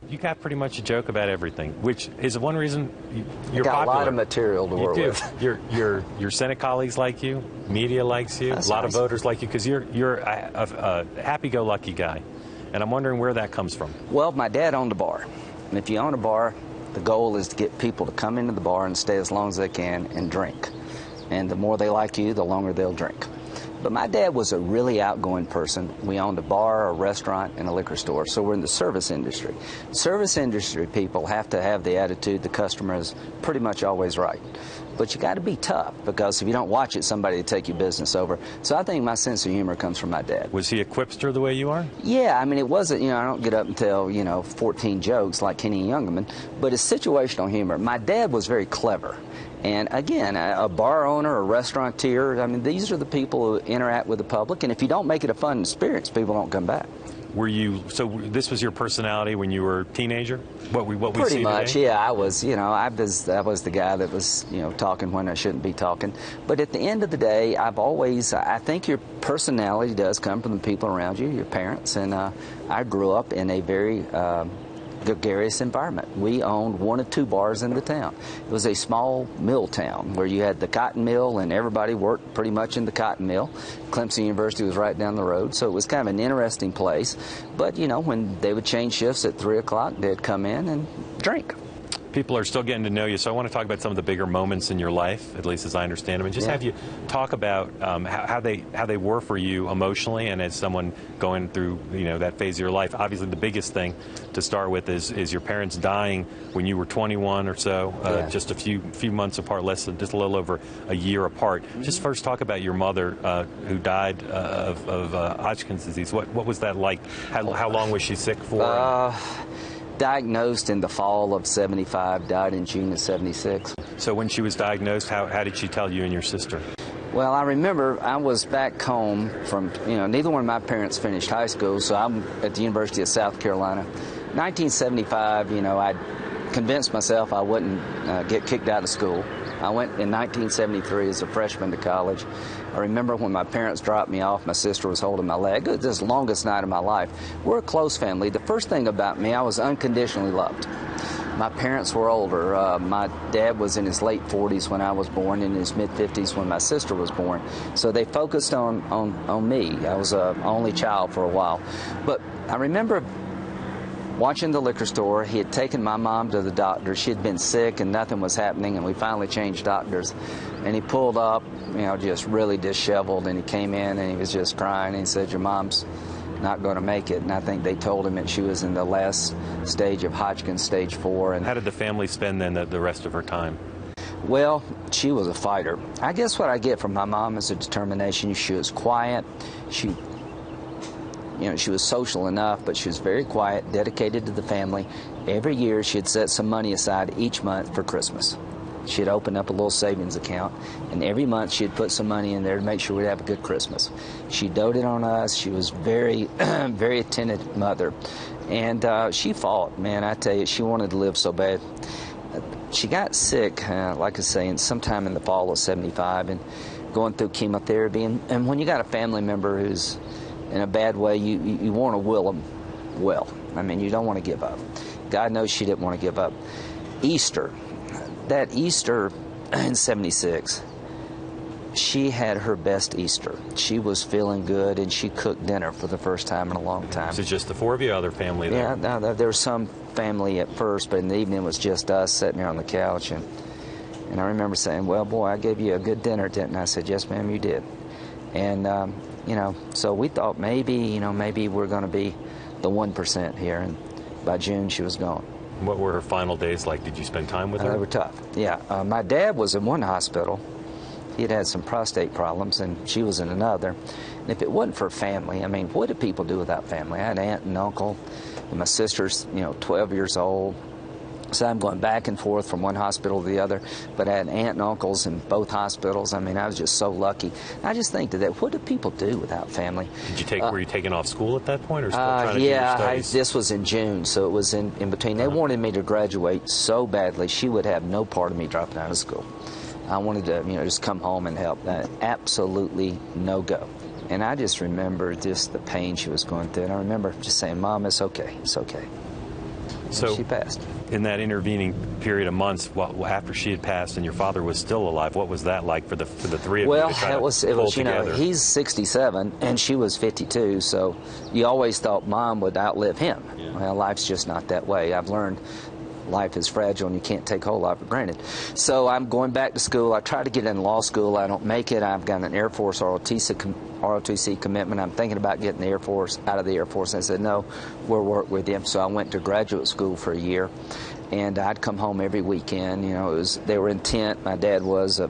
You got pretty much a joke about everything, which is one reason you're got popular. A lot of material to work with. Your Senate colleagues like you, media likes you, That's a lot nice. of voters like you, because you're a happy-go-lucky guy. And I'm wondering where that comes from. Well, my dad owned a bar. And if you own a bar, the goal is to get people to come into the bar and stay as long as they can and drink. And the more they like you, the longer they'll drink. But my dad was a really outgoing person. We owned a bar, a restaurant, and a liquor store. So we're in the service industry. Service industry people have to have the attitude the customer is pretty much always right. But you got to be tough, because if you don't watch it, somebody will take your business over. So I think my sense of humor comes from my dad. Was he a quipster the way you are? Yeah, I mean, it wasn't, I don't get up and tell, 14 jokes like Kenny Youngerman, but it's situational humor. My dad was very clever. And again, a bar owner, a restaurateur, I mean, these are the people who interact with the public, and if you don't make it a fun experience, people don't come back. So this was your personality when you were a teenager? What we Pretty see much, today? yeah. I was the guy that was, talking when I shouldn't be talking. But at the end of the day, I think your personality does come from the people around you, your parents. And I grew up in a very gregarious environment. We owned 1 or 2 bars in the town. It was a small mill town where you had the cotton mill, and everybody worked pretty much in the cotton mill. Clemson University was right down the road, so it was kind of an interesting place. But, when they would change shifts at 3 o'clock, they'd come in and drink. People are still getting to know you, so I want to talk about some of the bigger moments in your life, at least as I understand them, and just have you talk about how they were for you emotionally, and as someone going through that phase of your life. Obviously, the biggest thing to start with is your parents dying when you were 21 or so, just a few months apart, just a little over a year apart. Mm-hmm. Just first talk about your mother who died of Hodgkin's disease. What was that like? How long was she sick for? Diagnosed in the fall of '75, died in June of '76. So when she was diagnosed, how did she tell you and your sister? Well, I remember I was back home from, neither one of my parents finished high school, so I'm at the University of South Carolina. 1975, I convinced myself I wouldn't get kicked out of school. I went in 1973 as a freshman to college. I remember when my parents dropped me off, my sister was holding my leg. It was the longest night of my life. We're a close family. The first thing about me, I was unconditionally loved. My parents were older. My dad was in his late 40s when I was born, in his mid-50s when my sister was born. So they focused on me. I was an only child for a while. But I remember watching the liquor store. He had taken my mom to the doctor. She had been sick and nothing was happening, and we finally changed doctors. And he pulled up, just really disheveled, and he came in and he was just crying, and he said, "Your mom's not going to make it." And I think they told him that she was in the last stage of Hodgkin's, stage 4. And how did the family spend then the rest of her time? Well, she was a fighter. I guess what I get from my mom is a determination. She was quiet. She was social enough, but she was very quiet, dedicated to the family. Every year she'd set some money aside each month for Christmas. She'd open up a little savings account, and every month she'd put some money in there to make sure we'd have a good Christmas. She doted on us. She was very, very attentive mother. And she fought, man, I tell you, she wanted to live so bad. She got sick, like I say, sometime in the fall of '75, and going through chemotherapy. And when you got a family member who's in a bad way, you want to will them well. I mean, you don't want to give up. God knows she didn't want to give up. Easter, that Easter in '76, she had her best Easter. She was feeling good, and she cooked dinner for the first time in a long time. Is it just the 4 of you, other family there? Yeah, no, there was some family at first, but in the evening it was just us sitting there on the couch. And I remember saying, "Well, boy, I gave you a good dinner, didn't I?" I said, "Yes, ma'am, you did." And so we thought maybe we're going to be the 1% here. And by June, she was gone. What were her final days like? Did you spend time with her? They were tough. Yeah. My dad was in one hospital. He had some prostate problems, and she was in another. And if it wasn't for family, I mean, what do people do without family? I had an aunt and uncle, and my sister's, 12 years old. So I'm going back and forth from one hospital to the other. But I had aunt and uncles in both hospitals. I mean, I was just so lucky. I just think that what do people do without family? Were you taking off school at that point, or still trying to do your studies? This was in June, so it was in between. They wanted me to graduate so badly. She would have no part of me dropping out of school. I wanted to, just come home and help. Absolutely no go. And I just remember just the pain she was going through. And I remember just saying, "Mom, it's okay. It's okay." So she passed. In that intervening period of months, after she had passed and your father was still alive, what was that like for the three of you to try it was together? He's 67 and she was 52, so you always thought Mom would outlive him. Yeah. Well, life's just not that way. I've learned life is fragile and you can't take a whole lot for granted. So I'm going back to school. I try to get in law school. I don't make it. I've got an Air Force ROTC commitment. I'm thinking about getting the out of the Air Force. And I said, no, we'll work with you. So I went to graduate school for a year, and I'd come home every weekend. They were intent. My dad was,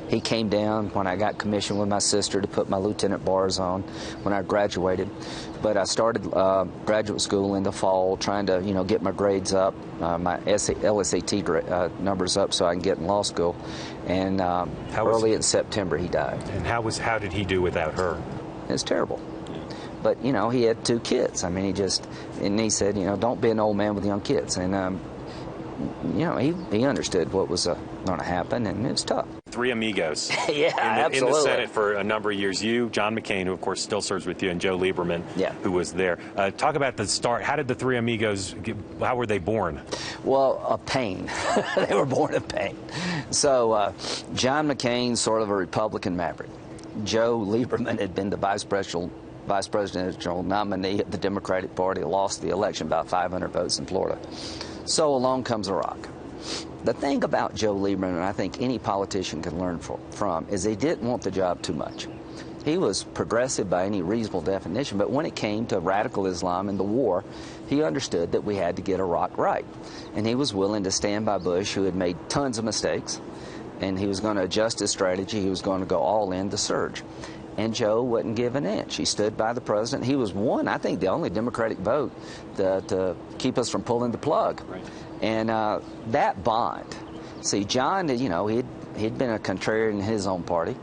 he came down when I got commissioned with my sister to put my lieutenant bars on when I graduated. But I started graduate school in the fall, trying to, get my grades up, my LSAT numbers up so I can get in law school. And early in September, he died. And how did he do without her? It was terrible. But, he had 2 kids. He said, don't be an old man with young kids. And, he understood what was going to happen, and it's tough. 3 Amigos. Yeah, absolutely. In the Senate for a number of years. You, John McCain, who of course still serves with you, and Joe Lieberman, who was there. Talk about the start. How did the 3 Amigos, how were they born? Well, of pain. They were born of pain. So John McCain, sort of a Republican maverick. Joe Lieberman had been the vice presidential nominee of the Democratic Party, lost the election by 500 votes in Florida. So along comes Iraq. The thing about Joe Lieberman, and I think any politician can learn from, is he didn't want the job too much. He was progressive by any reasonable definition, but when it came to radical Islam and the war, he understood that we had to get Iraq right. And he was willing to stand by Bush, who had made tons of mistakes, and he was going to adjust his strategy. He was going to go all in to surge. And Joe wouldn't give an inch. He stood by the president. He was I think, the only Democratic vote to keep us from pulling the plug. Right. And that bond. See, John, he'd been a contrarian in his own party.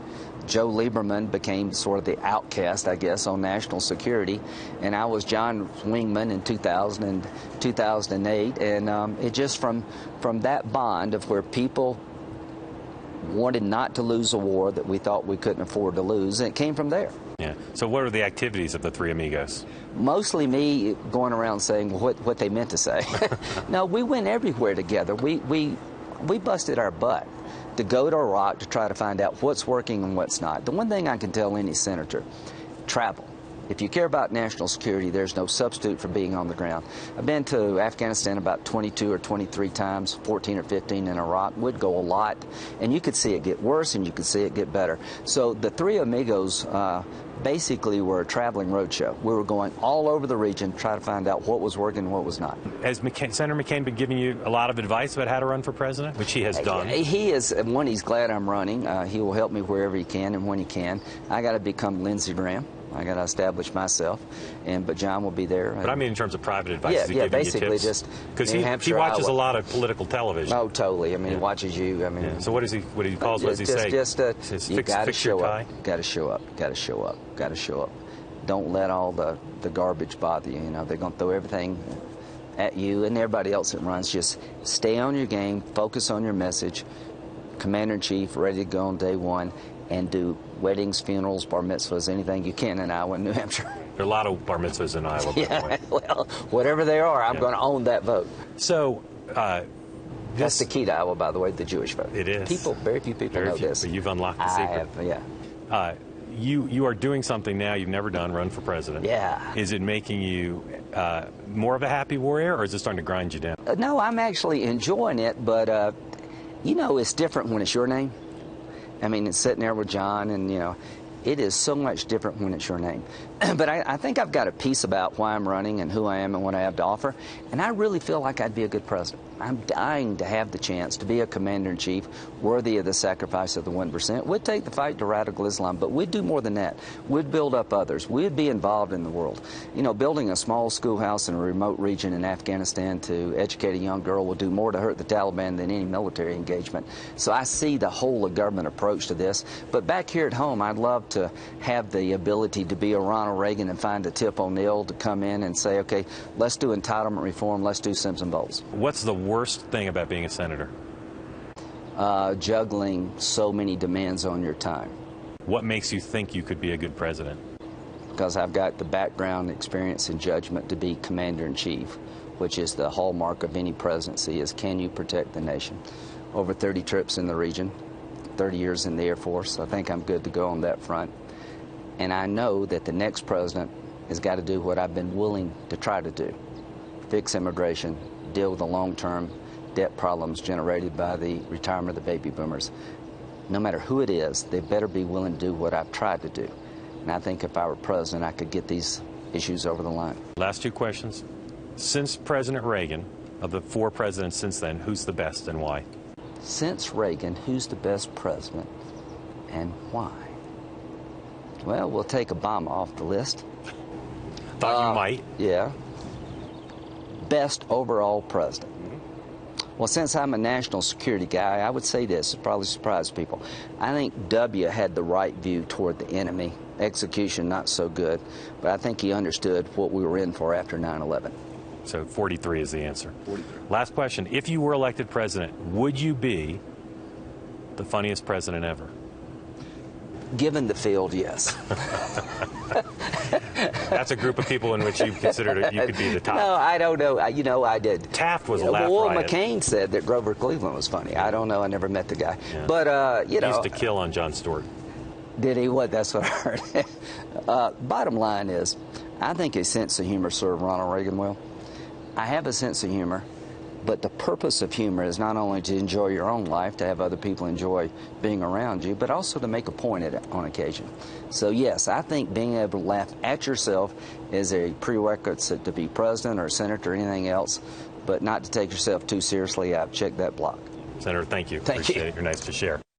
Joe Lieberman became sort of the outcast, I guess, on national security. And I was John's wingman in 2000 and 2008. And it just from that bond of where people wanted not to lose a war that we thought we couldn't afford to lose, and it came from there. Yeah. So what are the activities of the 3 Amigos? Mostly me going around saying what they meant to say. No, we went everywhere together. We busted our butt to go to Iraq to try to find out what's working and what's not. The one thing I can tell any senator, travel. If you care about national security, there's no substitute for being on the ground. I've been to Afghanistan about 22 or 23 times, 14 or 15 in Iraq. Would go a lot, and you could see it get worse and you could see it get better. So the 3 Amigos basically were a traveling roadshow. We were going all over the region to try to find out what was working and what was not. Has Senator McCain been giving you a lot of advice about how to run for president, which he has done? He is. One, he's glad I'm running. He will help me wherever he can and when he can. I got to become Lindsey Graham. I got to establish myself, but John will be there. But I mean in terms of private advice. Yeah, basically just because he watches a lot of political television. Oh, totally. He watches you. So what he calls? What does he say? You got to show up. Got to show up. Got to show up. Got to show up. Don't let all the garbage bother you. They're going to throw everything at you and everybody else that runs. Just stay on your game. Focus on your message. Commander-in-Chief, ready to go on day one. And do weddings, funerals, bar mitzvahs, anything you can in Iowa and New Hampshire. There are a lot of bar mitzvahs in Iowa, by the way. Well, whatever they are, I'm going to own that vote. So, that's the key to Iowa, by the way, the Jewish vote. It is. Very few people know this. But you've unlocked the secret. I have, yeah. You are doing something now you've never done, run for president. Yeah. Is it making you more of a happy warrior, or is it starting to grind you down? No, I'm actually enjoying it, but, it's different when it's your name. It's sitting there with John, and, it is so much different when it's your name. But I think I've got a piece about why I'm running and who I am and what I have to offer, and I really feel like I'd be a good president. I'm dying to have the chance to be a commander-in-chief worthy of the sacrifice of the 1%. We'd take the fight to radical Islam, but we'd do more than that. We'd build up others. We'd be involved in the world. Building a small schoolhouse in a remote region in Afghanistan to educate a young girl will do more to hurt the Taliban than any military engagement. So I see the whole of government approach to this. But back here at home, I'd love to have the ability to be a Ronald Reagan and find a Tip O'Neill to come in and say, okay, let's do entitlement reform, let's do Simpson Bowles. What's the worst thing about being a senator? Juggling so many demands on your time. What makes you think you could be a good president? Because I've got the background, experience, and judgment to be commander-in-chief which is the hallmark of any presidency, is can you protect the nation? Over 30 trips in the region, 30 years in the Air Force. I think I'm good to go on that front. And I know that the next president has got to do what I've been willing to try to do. Fix immigration, deal with the long-term debt problems generated by the retirement of the baby boomers. No matter who it is, they better be willing to do what I've tried to do. And I think if I were president, I could get these issues over the line. Last two questions. Since President Reagan, of the 4 presidents since then, who's the best and why? Since Reagan, who's the best president and why? Well, we'll take Obama off the list. Thought you might. Yeah. Best overall president. Well, since I'm a national security guy, I would say this. It'll probably surprise people. I think W had the right view toward the enemy. Execution, not so good. But I think he understood what we were in for after 9/11. So 43 is the answer. 43. Last question. If you were elected president, would you be the funniest president ever? Given the field, yes. That's a group of people in which you considered you could be the top. No, I don't know. I did. Taft was a laugh Will riot. McCain said that Grover Cleveland was funny. I don't know. I never met the guy. Yeah. But, He used to kill on Jon Stewart. Did he? What? That's what I heard. Bottom line is, I think his sense of humor served Ronald Reagan well. I have a sense of humor, but the purpose of humor is not only to enjoy your own life, to have other people enjoy being around you, but also to make a point on occasion. So yes, I think being able to laugh at yourself is a prerequisite to be president or senator or anything else, but not to take yourself too seriously. I've checked that block. Senator, thank you. Thank you. Appreciate it. You're nice to share.